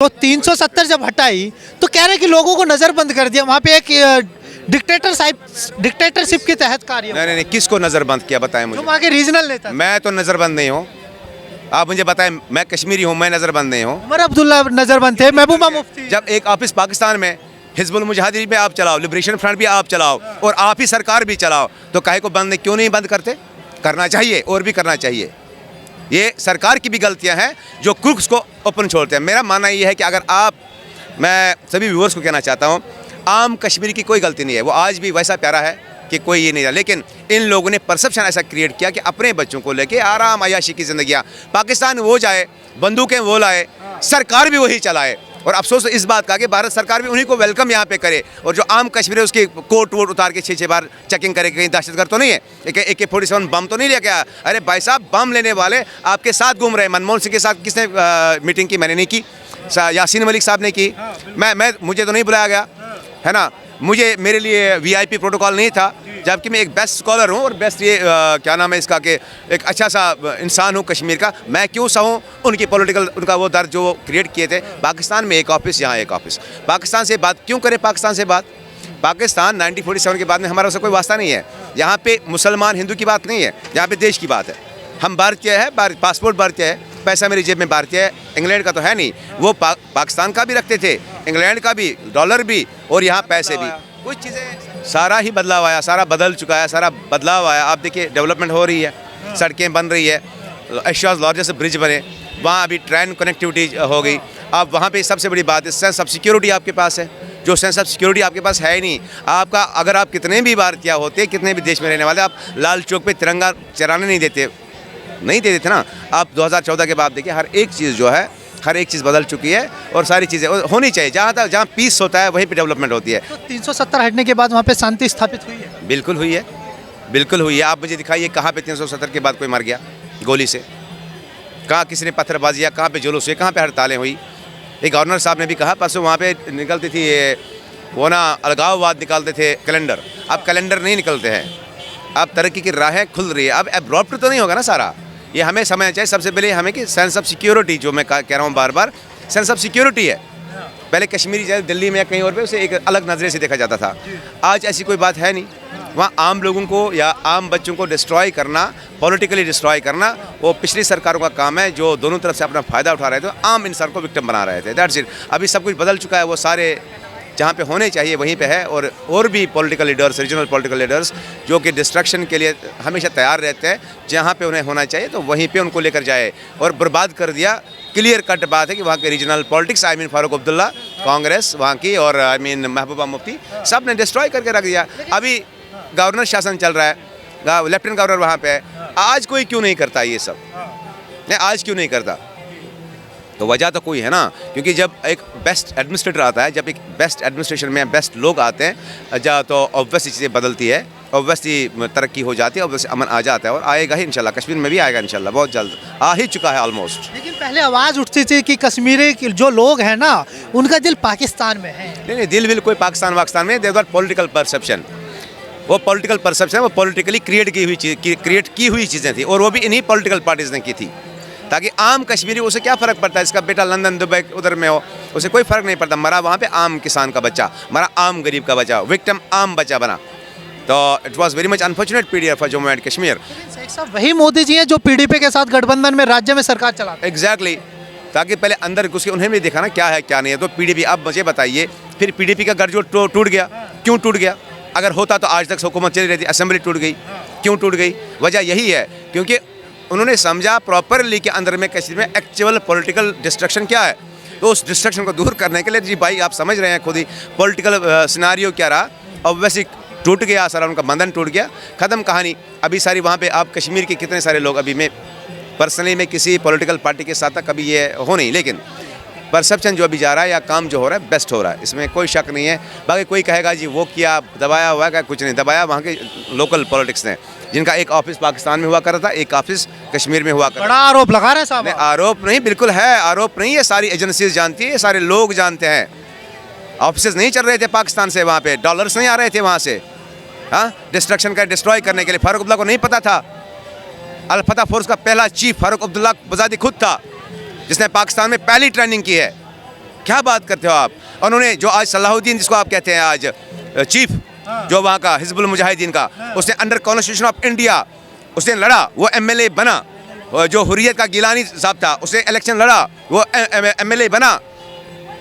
तो 370 जब हटाई तो कह रहे कि लोगों को नजरबंद कर दिया, वहाँ पे एक डिक्टेटरशिप के तहत कार्य। नहीं, किसको नजरबंद किया बताएं मुझे। जो वहाँ के रीजनल नेता। मैं तो नजरबंद नहीं हूँ, आप मुझे बताएं। मैं कश्मीरी हूँ, मैं नजरबंद नहीं हूँ। उमर अब्दुल्ला नजरबंद थे, महबूबा मुफ्ती। जब एक ऑफिस पाकिस्तान में हिजबुल मुजाहिदीन भी आप चलाओ, लिबरेशन फ्रंट भी आप चलाओ और आप ही सरकार भी चलाओ, तो काहे को बंद क्यों नहीं बंद करते? करना चाहिए और भी करना चाहिए। ये सरकार की भी गलतियां हैं जो क्रुक्स को ओपन छोड़ते हैं। मेरा मानना ये है कि अगर आप, मैं सभी व्यूअर्स को कहना चाहता हूँ, आम कश्मीरी की कोई गलती नहीं है, वो आज भी वैसा प्यारा है कि कोई ये नहीं है। लेकिन इन लोगों ने परसेप्शन ऐसा क्रिएट किया कि अपने बच्चों को लेके आराम आयाशी की ज़िंदगियाँ, पाकिस्तान वो जाए, बंदूकें वो लाए, सरकार भी वही चलाए। और अफसोस इस बात का कि भारत सरकार भी उन्हीं को वेलकम यहाँ पे करे, और जो आम कश्मीरी उसकी कोट वोट उतार के 6 बार चेकिंग करे, कहीं दहशतगर्द तो नहीं है, AK-47 बम तो नहीं लेके आया। अरे भाई साहब, बम लेने वाले आपके साथ घूम रहे हैं। मनमोहन सिंह के साथ किसने मीटिंग की? मैंने नहीं की, यासीन मलिक साहब ने की। मुझे तो नहीं बुलाया गया, है ना। मेरे लिए VIP प्रोटोकॉल नहीं था, जबकि मैं एक बेस्ट स्कॉलर हूँ और बेस्ट ये क्या नाम है इसका, कि एक अच्छा सा इंसान हूँ कश्मीर का। मैं क्यों सहूँ उनकी पॉलिटिकल, उनका वो दर्द जो क्रिएट किए थे। पाकिस्तान में एक ऑफिस, यहाँ एक ऑफिस। पाकिस्तान से बात क्यों करें? पाकिस्तान से बात, पाकिस्तान 1947 के बाद में हमारा उससे कोई वास्ता नहीं है। यहाँ पे मुसलमान हिंदू की बात नहीं है, यहाँ पे देश की बात है। हम भारतीय है, पासपोर्ट भारतीय है, पैसा मेरी जेब में भारतीय है। इंग्लैंड का तो है नहीं, वो पाकिस्तान का भी रखते थे, इंग्लैंड का भी, डॉलर भी, और यहाँ पैसे भी। कुछ चीज़ें, सारा ही बदलाव आया, सारा बदल चुका है, सारा बदलाव आया। आप देखिए डेवलपमेंट हो रही है, सड़कें बन रही है, एशियाज़ लार्जेस्ट ब्रिज बने, वहाँ अभी ट्रेन कनेक्टिविटी हो गई। अब वहाँ पे सबसे बड़ी बात है सेंस ऑफ सिक्योरिटी आपके पास है, जो सेंस ऑफ सिक्योरिटी आपके पास है ही नहीं। आपका, अगर आप कितने भी भारतीय होते, कितने भी देश में रहने वाले, आप लाल चौक पे तिरंगा चराने नहीं देते थे ना। आप 2014 के बाद देखिए, हर एक चीज़ जो है, हर एक चीज़ बदल चुकी है, और सारी चीज़ें होनी चाहिए। जहाँ पीस होता है वहीं पे डेवलपमेंट होती है। तो 370 हटने के बाद वहाँ पे शांति स्थापित हुई है? बिल्कुल हुई है, बिल्कुल हुई है। आप मुझे दिखाइए कहाँ पे 370 के बाद कोई मर गया गोली से? कहाँ किसी ने पत्थरबाजी या कहाँ पे जुलूस हुई, कहाँ पे हड़तालें हुई? एक गवर्नर साहब ने भी कहा, परसों वहाँ पे निकलती थी वो ना, अलगाववाद निकालते थे कैलेंडर, अब कैलेंडर नहीं निकलते हैं। अब तरक्की की राहें खुल रही है। अब एब्रॉप्ट तो नहीं होगा ना सारा, ये हमें समझना चाहिए। सबसे पहले हमें कि सेंस ऑफ सिक्योरिटी, जो मैं कह रहा हूँ बार बार, सेंस ऑफ सिक्योरिटी है। पहले कश्मीरी चाहे दिल्ली में या कहीं और पे, उसे एक अलग नज़रे से देखा जाता था। आज ऐसी कोई बात है नहीं। वहाँ आम लोगों को या आम बच्चों को डिस्ट्रॉय करना, पॉलिटिकली डिस्ट्रॉय करना, वो पिछली सरकारों का काम है, जो दोनों तरफ से अपना फ़ायदा उठा रहे थे, आम इंसान को विक्टिम बना रहे थे। That's it. अभी सब कुछ बदल चुका है, वो सारे जहाँ पे होने चाहिए वहीं पे है। और भी political leaders, regional political leaders, जो कि डिस्ट्रक्शन के लिए हमेशा तैयार रहते हैं, जहाँ पे उन्हें होना चाहिए तो वहीं पे उनको लेकर जाए, और बर्बाद कर दिया। क्लियर कट बात है कि वहाँ के रीजनल पॉलिटिक्स, फारूक अब्दुल्ला, कांग्रेस वहाँ की, और महबूबा मुफ्ती, सब ने डिस्ट्रॉय करके रख दिया। अभी गवर्नर शासन चल रहा है, लेफ्टिनेंट गवर्नर वहाँ पे है। आज कोई क्यों नहीं करता ये सब? नहीं, आज क्यों नहीं करता? तो वजह तो कोई है ना, क्योंकि जब एक बेस्ट एडमिनिस्ट्रेटर आता है, जब एक बेस्ट एडमिनिस्ट्रेशन में बेस्ट लोग आते हैं, तो ऑब्वियसली चीज़ें बदलती है, ऑब्वियसली तरक्की हो जाती है, ऑब्वियसली अमन आ जाता है, और आएगा ही इंशाल्लाह। कश्मीर में भी आएगा इंशाल्लाह, बहुत जल्द आ ही चुका है ऑलमोस्ट। लेकिन पहले आवाज़ उठती थी कि कश्मीरी जो लोग हैं ना, उनका दिल पाकिस्तान में है। नहीं, दिल कोई पाकिस्तान में, दे गॉट पॉलिटिकल परसेप्शन। वो पॉलिटिकल परसेप्शन, वो पॉलिटिकली क्रिएट की हुई चीज़ें थी, और वो भी इन्हीं पॉलिटिकल पार्टीज़ ने की थी, ताकि आम कश्मीरी, उसे क्या फ़र्क पड़ता है, इसका बेटा लंदन दुबई उधर में हो, उसे कोई फ़र्क नहीं पड़ता। मरा वहाँ पे आम किसान का बच्चा, मरा आम गरीब का बच्चा, विक्टिम आम बच्चा बना। तो it was very much unfortunate period for Jammu and Kashmir. Sheikh Sahab, वही मोदी जी हैं जो PDP के साथ गठबंधन में राज्य में सरकार चलाते हैं। एग्जैक्टली, ताकि पहले अंदर घुस के उन्हें भी देखा ना क्या है क्या नहीं है। तो PDP, अब मुझे बताइए, फिर PDP का गठजोड़ टूट गया, क्यों टूट गया? अगर होता तो आज तक हुकूमत चली रहती, असेंबली टूट गई, क्यों टूट गई? वजह यही है, क्योंकि उन्होंने समझा प्रॉपरली के अंदर में कश्मीर में एक्चुअल पॉलिटिकल डिस्ट्रक्शन क्या है। तो उस डिस्ट्रक्शन को दूर करने के लिए, जी भाई आप समझ रहे हैं खुद ही, पॉलिटिकल सिनारियो क्या रहा, ऑब्वियसली टूट गया, सारा उनका बंधन टूट गया, ख़त्म कहानी। अभी सारी वहाँ पे आप कश्मीर के कितने सारे लोग, अभी मैं पर्सनली मैं किसी पॉलिटिकल पार्टी के साथ कभी ये हो नहीं, लेकिन परसेप्शन जो अभी जा रहा है या काम जो हो रहा है बेस्ट हो रहा है, इसमें कोई शक नहीं है। बाकी कोई कहेगा जी वो किया, दबाया हुआ है, कुछ नहीं दबाया, वहाँ के लोकल पॉलिटिक्स ने, जिनका एक ऑफिस पाकिस्तान में हुआ करता था, एक ऑफिस कश्मीर में हुआ करता। बड़ा आरोप लगा रहे हैं साहब। आरोप नहीं, बिल्कुल है, आरोप नहीं है, सारी एजेंसीज जानती है, सारे लोग जानते हैं। ऑफिस नहीं चल रहे थे पाकिस्तान से, वहाँ पे डॉलर्स नहीं आ रहे थे वहाँ से, हाँ, डिस्ट्रक्शन का डिस्ट्रॉय करने के लिए। फारूक अब्दुल्ला को नहीं पता था, अल फतह फोर्स का पहला चीफ फारूक अब्दुल्ला बजादी खुद था, जिसने पाकिस्तान में पहली ट्रेनिंग की है। क्या बात करते हो आप। उन्होंने जो आज सलाहुद्दीन जिसको आप कहते हैं आज चीफ जो वहाँ का हिजबुल मुजाहिदीन का, उसने अंडर कॉन्स्टिट्यूशन ऑफ इंडिया उसने लड़ा, वो एमएलए बना। जो हुर्रियत का गिलानी साहब था उसने इलेक्शन लड़ा, वो एमएलए बना।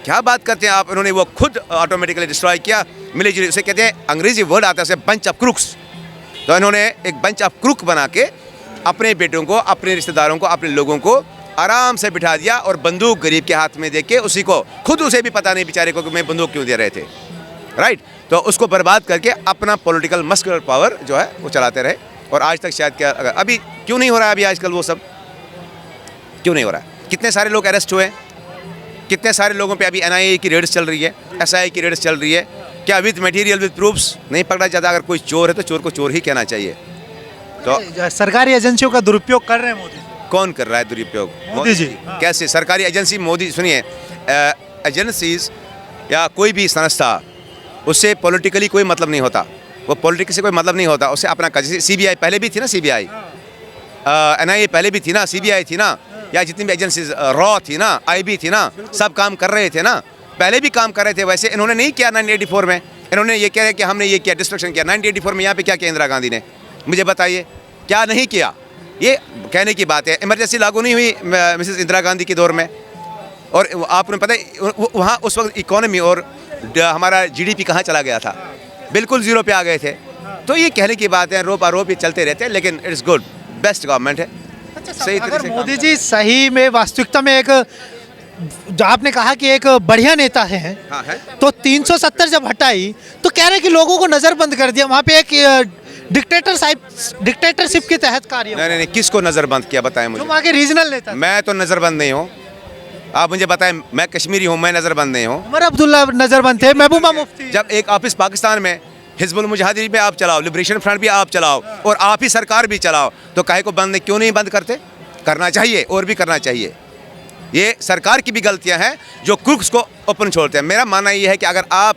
क्या बात करते हैं आप। उन्होंने वो खुद ऑटोमेटिकली डिस्ट्रॉय किया मिली जुली, उसे कहते हैं अंग्रेजी वर्ड आता है उसे बंच ऑफ क्रूक्स। तो इन्होंने एक बंच ऑफ क्रूक बना के अपने बेटों को, अपने रिश्तेदारों को, अपने लोगों को आराम से बिठा दिया और बंदूक गरीब के हाथ में दे के उसी को खुद उसे भी पता नहीं बेचारे को कि मैं बंदूक क्यों दे रहे थे, राइट। तो उसको बर्बाद करके अपना पॉलिटिकल मस्कुलर पावर जो है वो चलाते रहे। और आज तक शायद क्या अभी क्यों नहीं हो रहा है, अभी आजकल वो सब क्यों नहीं हो रहा है। कितने सारे लोग अरेस्ट हुए, कितने सारे लोगों पे अभी एनआईए की रेड्स चल रही है, एसआई की रेड्स चल रही है। क्या विद मटेरियल विद प्रूफ्स नहीं पकड़ा जाता। अगर कोई चोर है तो चोर को चोर ही कहना चाहिए। तो सरकारी एजेंसियों का दुरुपयोग कर रहे हैं मोदी। कौन कर रहा है दुरुपयोग? मोदी जी। कैसे सरकारी एजेंसी? मोदी सुनिए, एजेंसीज या कोई भी संस्था उससे पॉलिटिकली कोई मतलब नहीं होता, वो पॉलिटिक्स से कोई मतलब नहीं होता। उससे अपना जैसे सीबीआई पहले भी थी ना, सीबीआई एनआईए पहले भी थी ना, सीबीआई थी ना, या जितनी भी एजेंसीज रॉ थी ना, आईबी थी ना, सब काम कर रहे थे ना, पहले भी काम कर रहे थे। वैसे इन्होंने नहीं किया 1984 में, इन्होंने ये कह रहे कि हमने ये किया, डिस्ट्रक्शन किया। 1984 में यहाँ पे क्या किया इंदिरा गांधी ने, मुझे बताइए क्या नहीं किया। ये कहने की बात है। इमरजेंसी लागू नहीं हुई मिसेस इंदिरा गांधी के दौर में, और आपने पता है वहाँ उस वक्त इकोनॉमी और हमारा जीडीपी कहाँ चला गया था, बिल्कुल जीरो पे आ गए थे। तो ये कहने की बात है, रोप आरोप ये चलते रहते हैं, लेकिन इट्स गुड, बेस्ट गवर्नमेंट है। सही अगर मोदी जी सही में वास्तविकता में एक जो आपने कहा कि एक बढ़िया नेता है, हाँ है। तो 370 जब हटाई तो कह रहे कि लोगों को नजरबंद कर दिया, वहाँ पे एक डिक्टेटरशिप के तहत कार्य हुआ। नहीं, किसको नजरबंद किया बताएं मुझे। जो वहाँ के रीजनल नेता, मैं तो नजरबंद नहीं हूँ, आप मुझे बताएं। मैं कश्मीरी हूँ, मैं नजरबंद नहीं हूँ। उमर अब्दुल्ला नजरबंद थे, महबूबा मुफ्ती। जब एक ऑफिस पाकिस्तान में हिजबुल मुजाहिदीन भी आप चलाओ, लिबरेशन फ्रंट भी आप चलाओ, और आप ही सरकार भी चलाओ, तो काहे को बंद क्यों नहीं बंद करते? करना चाहिए और भी करना चाहिए। ये सरकार की भी गलतियां हैं जो क्रूक्स को ओपन छोड़ते हैं। मेरा मानना ये है कि अगर आप,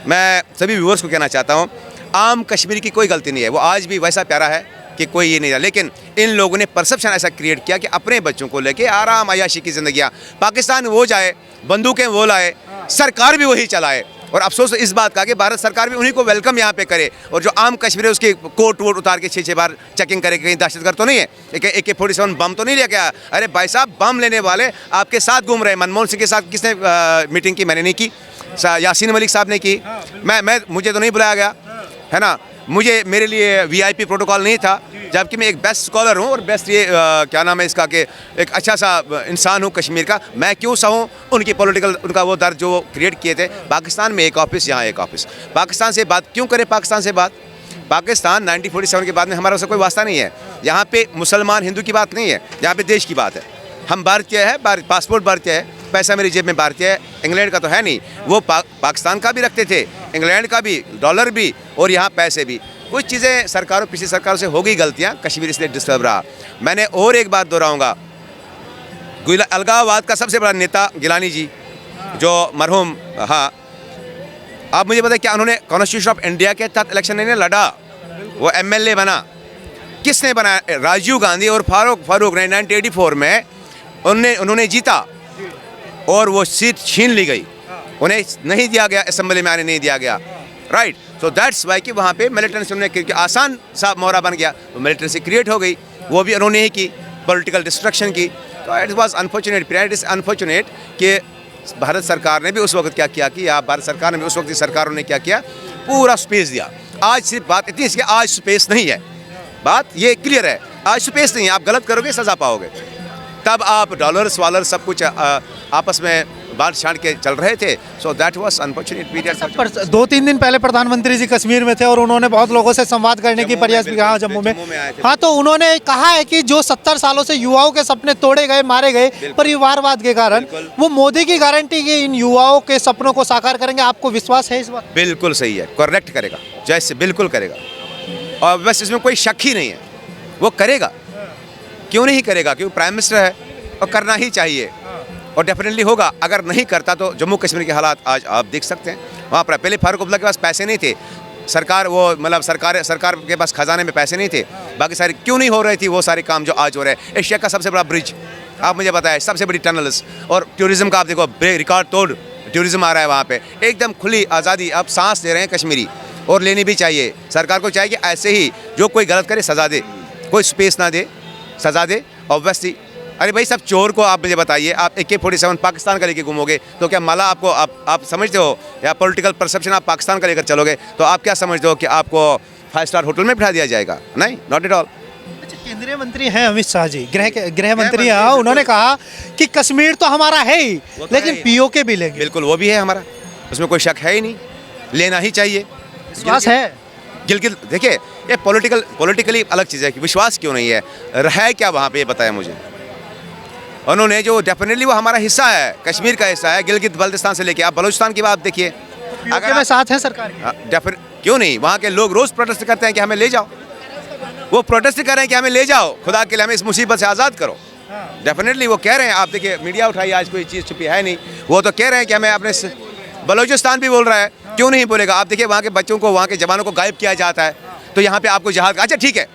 मैं सभी व्यूअर्स को कहना चाहता हूँ, आम कश्मीरी की कोई गलती नहीं है, वो आज भी वैसा प्यारा है कि कोई ये नहीं था। लेकिन इन लोगों ने परसेप्शन ऐसा क्रिएट किया कि अपने बच्चों को लेके आराम अयाशी की जिंदगियाँ, पाकिस्तान वो जाए, बंदूकें वो लाए, सरकार भी वही चलाए। और अफसोस इस बात का कि भारत सरकार भी उन्हीं को वेलकम यहाँ पे करे, और जो आम कश्मीरी उसकी कोट वोट उतार के 6-6 बार चेकिंग करे, कहीं दहशतगर्द तो नहीं है, AK-47 बम तो नहीं लेके आया। अरे भाई साहब, बम लेने वाले आपके साथ घूम रहे हैं। मनमोहन सिंह के साथ किसने मीटिंग की? मैंने नहीं की, यासीन मलिक साहब ने की। मुझे तो नहीं बुलाया गया है ना, मेरे लिए VIP प्रोटोकॉल नहीं था, जबकि मैं एक बेस्ट स्कॉलर हूँ और बेस्ट ये क्या नाम है इसका कि एक अच्छा सा इंसान हूँ कश्मीर का। मैं क्यों सहूँ उनकी पॉलिटिकल, उनका वो दर्द जो क्रिएट किए थे। पाकिस्तान में एक ऑफिस, यहाँ एक ऑफिस। पाकिस्तान से बात क्यों करें? पाकिस्तान से बात, पाकिस्तान 1947 के बाद में हमारा उससे कोई वास्ता नहीं है। यहाँ पे मुसलमान हिंदू की बात नहीं है, यहाँ पे देश की बात है। हम भारतीय है, पासपोर्ट भारतीय है, पैसा मेरी जेब में भारतीय है, इंग्लैंड का तो है नहीं। वो पाकिस्तान का भी रखते थे, इंग्लैंड का भी, डॉलर भी, और यहाँ पैसे भी। कुछ चीज़ें सरकारों, पिछली सरकारों से हो गई गलतियाँ, कश्मीर इसलिए डिस्टर्ब रहा। मैंने और एक बात दोहराऊंगा, अलगाववाद का सबसे बड़ा नेता गिलानी जी, जो मरहूम, हाँ, आप मुझे बताएं क्या उन्होंने कॉन्स्टिट्यूशन ऑफ इंडिया के तहत इलेक्शन नहीं लड़ा? वो MLA बना, किसने बनाया? राजीव गांधी और फारूक ने 1984 में उन्होंने जीता, और वो सीट छीन ली गई, उन्हें नहीं दिया गया, असेंबली में आने नहीं दिया गया, राइट। सो दैट्स वाई कि वहाँ पे मिलिटेंसी उन्होंने आसान सा मोहरा बन गया, वो मिलिटेंसी क्रिएट हो गई, वो भी उन्होंने ही की, पॉलिटिकल डिस्ट्रक्शन की। तो it was unfortunate, it is unfortunate कि भारत सरकार ने भी उस वक्त क्या किया कि, या भारत सरकार ने भी उस वक्त की सरकारों ने क्या किया, पूरा स्पेस दिया। आज सिर्फ बात इतनी है कि आज स्पेस नहीं है, बात ये क्लियर है, आज स्पेस नहीं है। आप गलत करोगे सज़ा पाओगे। तब आप डॉलर्स वालर सब कुछ आपस में बांट छांट के चल रहे थे। So that was unfortunate period. 2-3 दिन पहले प्रधानमंत्री जी कश्मीर में थे और उन्होंने बहुत लोगों से संवाद करने की प्रयास भी कहा, जम्मू में आए थे। हाँ, तो उन्होंने कहा है कि जो 70 सालों से युवाओं के सपने तोड़े गए, मारे गए परिवारवाद के कारण, वो मोदी की गारंटी कि इन युवाओं के सपनों को साकार करेंगे। आपको विश्वास है इस बात? बिल्कुल सही है, करेक्ट करेगा, जैसे बिल्कुल करेगा, और बस इसमें कोई शक ही नहीं है, वो करेगा। क्यों नहीं करेगा? क्योंकि प्राइम मिनिस्टर है और करना ही चाहिए, और डेफिनेटली होगा। अगर नहीं करता तो जम्मू कश्मीर के हालात आज आप देख सकते हैं। वहाँ पर पहले फारूक अब्दुल्ला के पास पैसे नहीं थे, सरकार वो मतलब सरकार के पास खजाने में पैसे नहीं थे, बाकी सारे क्यों नहीं हो रहे थे वो सारे काम जो आज हो रहे हैं। एशिया का सबसे बड़ा ब्रिज आप मुझे बताएं, सबसे बड़ी टनल्स और टूरिज्म का आप देखो, रिकॉर्ड तोड़ टूरिज्म आ रहा है वहाँ पे, एकदम खुली आज़ादी, आप सांस ले रहे हैं कश्मीरी, और लेनी भी चाहिए। सरकार को चाहिए कि ऐसे ही जो कोई गलत करे सज़ा दे, कोई स्पेस ना दे, सज़ा दे। ऑब्वियसली, अरे भाई, सब चोर को आप मुझे बताइए, आप AK-47 पाकिस्तान का लेके घूमोगे तो क्या माला आपको आप समझते हो, या पॉलिटिकल परसेप्शन आप पाकिस्तान का लेकर चलोगे तो आप क्या समझते हो कि आपको 5 स्टार होटल में बिठा दिया जाएगा? नहीं, नॉट एट ऑल। अच्छा, केंद्रीय मंत्री हैं अमित शाह जी, गृह मंत्री हैं, उन्होंने कहा कि कश्मीर तो हमारा है ही, लेकिन POK भी लेंगे। बिल्कुल, वो भी है हमारा, उसमें कोई शक है ही नहीं, लेना ही चाहिए। विश्वास है? गिलगित देखिए, ये पॉलिटिकली अलग चीज़ है कि विश्वास क्यों नहीं है क्या वहाँ पे, ये बताया मुझे। उन्होंने जो डेफिनेटली वो हमारा हिस्सा है, कश्मीर का हिस्सा है, गिलगित बल्तिस्तान से लेके आप बलूचिस्तान की बात देखिए। POK में साथ हैं सरकार के? क्यों नहीं, वहाँ के लोग रोज़ प्रोटेस्ट करते हैं कि हमें ले जाओ, वो प्रोटेस्ट कर रहे हैं कि हमें ले जाओ, खुदा के लिए हमें इस मुसीबत से आज़ाद करो। डेफिनेटली वो कह रहे हैं, आप देखिए मीडिया उठाई, आज कोई चीज़ छुपी है नहीं, वो तो कह रहे हैं कि हमें अपने, बलूचिस्तान भी बोल रहा है, क्यों नहीं बोलेगा? आप देखिए वहाँ के बच्चों को, वहाँ के जवानों को गायब किया जाता है, तो यहाँ पे आपको जहाद, अच्छा ठीक है,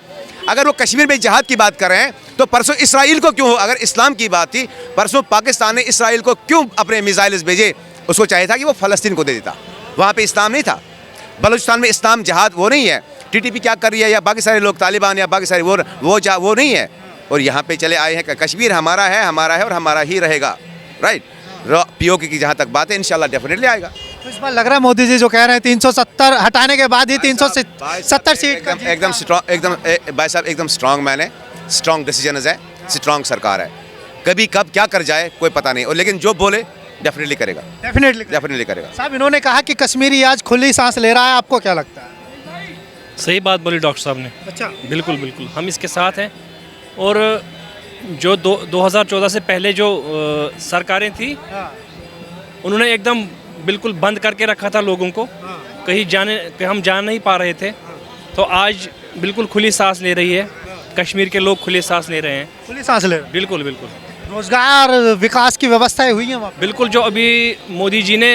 अगर वो कश्मीर में जहाद की बात कर रहे हैं तो परसों इसराइल को क्यों, अगर इस्लाम की बात थी, परसों पाकिस्तान ने इसराइल को क्यों अपने मिसाइल्स भेजे? उसको चाहिए था कि वो फ़लस्तीन को दे देता, वहाँ पे इस्लाम नहीं था। बलूचिस्तान में इस्लाम जहाद वो नहीं है, TTP क्या कर रही है, या बाकी सारे लोग तालिबान, या बाकी सारे वो नहीं है, और यहाँ पे चले आए हैं। कश्मीर हमारा है और हमारा ही रहेगा, राइट। POK की जहाँ तक बात है, इंशाल्लाह डेफिनेटली आएगा। तो इस बार लग रहा है मोदी जी जो कह रहे हैं 370 हटाने के बाद ही 370 सीट एकदम स्ट्रॉन्ग, एकदम भाई साहब एकदम स्ट्रॉन्ग मैन है, स्ट्रॉन्ग डिसीजन है, स्ट्रॉन्ग सरकार है। कभी कब क्या कर जाए कोई पता नहीं, और लेकिन जो बोले डेफिनेटली करेगा, डेफिनेटली करेगा। साहब, इन्होंने कहा कि कश्मीरी आज खुली सांस ले रहा है, आपको क्या लगता है? सही बात बोली डॉक्टर साहब ने। अच्छा, बिल्कुल बिल्कुल, हम इसके साथ हैं। और जो 2014 से पहले जो सरकारें थी, उन्होंने एकदम बिल्कुल बंद करके रखा था लोगों को, कहीं हम जा नहीं पा रहे थे, तो आज बिल्कुल खुली सांस ले रही है, कश्मीर के लोग खुली सांस ले रहे हैं, खुली सांस ले रहे हैं। बिल्कुल बिल्कुल। रोजगार, विकास की व्यवस्थाएं हुई हैं वहाँ पे? बिल्कुल, जो अभी मोदी जी ने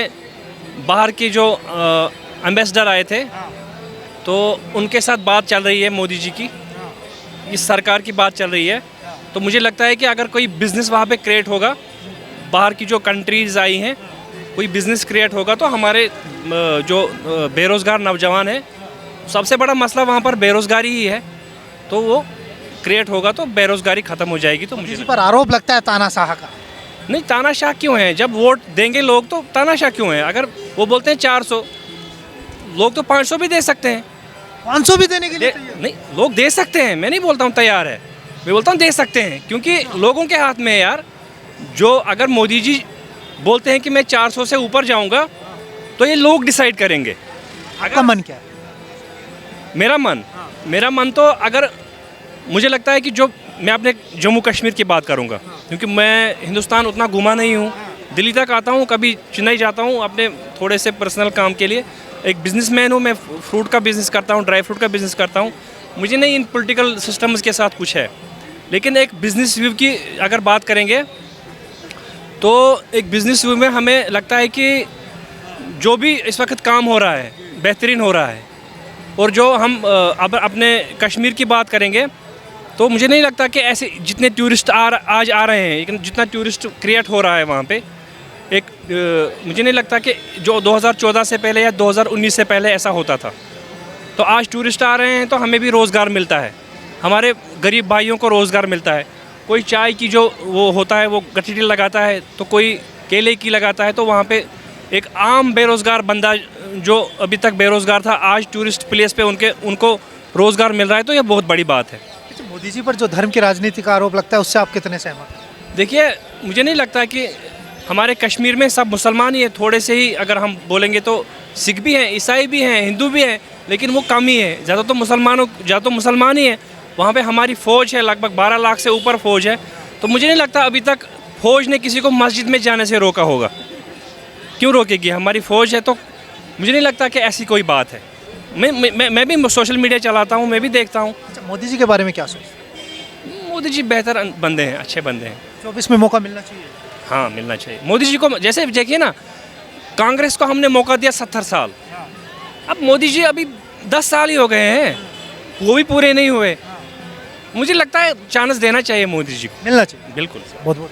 बाहर के जो एम्बेसडर आए थे, तो उनके साथ बात चल रही है, मोदी जी की, इस सरकार की बात चल रही है। तो मुझे लगता है कि अगर कोई बिज़नेस वहाँ पे क्रिएट होगा, बाहर की जो कंट्रीज़ आई हैं, कोई बिज़नेस क्रिएट होगा, तो हमारे जो बेरोज़गार नौजवान हैं, सबसे बड़ा मसला वहाँ पर बेरोज़गारी ही है, तो वो क्रिएट होगा तो बेरोज़गारी ख़त्म हो जाएगी। तो मुझे किसी पर आरोप लगता है तानाशाह का? नहीं, तानाशाह क्यों है? जब वोट देंगे लोग तो तानाशाह क्यों है? अगर वो बोलते हैं 400, लोग तो 500 भी दे सकते हैं। 500 भी देने के लिए तैयार? नहीं, लोग दे सकते हैं, मैं नहीं बोलता हूँ तैयार है, मैं बोलता हूँ दे सकते हैं, क्योंकि लोगों के हाथ में है यार। जो अगर मोदी जी बोलते हैं कि मैं 400 से ऊपर जाऊँगा, तो ये लोग डिसाइड करेंगे। आपका मन क्या है? मेरा मन तो, अगर मुझे लगता है कि जो मैं अपने जम्मू कश्मीर की बात करूँगा, क्योंकि मैं हिंदुस्तान उतना घूमा नहीं हूँ, दिल्ली तक आता हूँ, कभी चेन्नई जाता हूँ अपने थोड़े से पर्सनल काम के लिए। एक बिजनेसमैन हूँ मैं, फ्रूट का बिज़नेस करता हूँ, ड्राई फ्रूट का बिज़नेस करता हूँ। मुझे नहीं इन पॉलिटिकल सिस्टम्स के साथ कुछ है, लेकिन एक बिज़नेस व्यू की अगर बात करेंगे तो एक बिज़नेस व्यू में हमें लगता है कि जो भी इस वक्त काम हो रहा है बेहतरीन हो रहा है। और जो हम अब अपने कश्मीर की बात करेंगे तो मुझे नहीं लगता कि ऐसे जितने टूरिस्ट आज आ रहे हैं, लेकिन जितना टूरिस्ट क्रिएट हो रहा है वहाँ पे, मुझे नहीं लगता कि जो 2014 से पहले या 2019 से पहले ऐसा होता था। तो आज टूरिस्ट आ रहे हैं तो हमें भी रोज़गार मिलता है, हमारे गरीब भाइयों को रोज़गार मिलता है। कोई चाय की जो वो होता है वो गठरी लगाता है, तो कोई केले की लगाता है, तो वहाँ पे एक आम बेरोज़गार बंदा जो अभी तक बेरोज़गार था, आज टूरिस्ट प्लेस पे उनको रोज़गार मिल रहा है, तो ये बहुत बड़ी बात है। मोदी जी पर जो धर्म की राजनीति का आरोप लगता है, उससे आप कितने सहमत हैं? देखिए, मुझे नहीं लगता कि हमारे कश्मीर में सब मुसलमान ही है। थोड़े से ही अगर हम बोलेंगे तो सिख भी हैं, ईसाई भी हैं, हिंदू भी हैं, लेकिन वो कम ही है। ज़्यादा तो मुसलमान ही है। वहाँ पे हमारी फ़ौज है, लगभग 12 लाख से ऊपर फ़ौज है। तो मुझे नहीं लगता अभी तक फ़ौज ने किसी को मस्जिद में जाने से रोका होगा। क्यों रोकेगी? हमारी फ़ौज है। तो मुझे नहीं लगता कि ऐसी कोई बात है। मैं भी सोशल मीडिया चलाता हूँ, मैं भी देखता हूँ। अच्छा, मोदी जी के बारे में क्या सोचते? मोदी जी बेहतर बंदे हैं, अच्छे बंदे हैं। 24 में मौका मिलना चाहिए। हाँ, मिलना चाहिए मोदी जी को। जैसे देखिए ना, कांग्रेस को हमने मौका दिया 70 साल, अब मोदी जी अभी 10 साल ही हो गए हैं, वो भी पूरे नहीं हुए। मुझे लगता है चांस देना चाहिए मोदी जी को, मिलना चाहिए। बिल्कुल। बहुत बहुत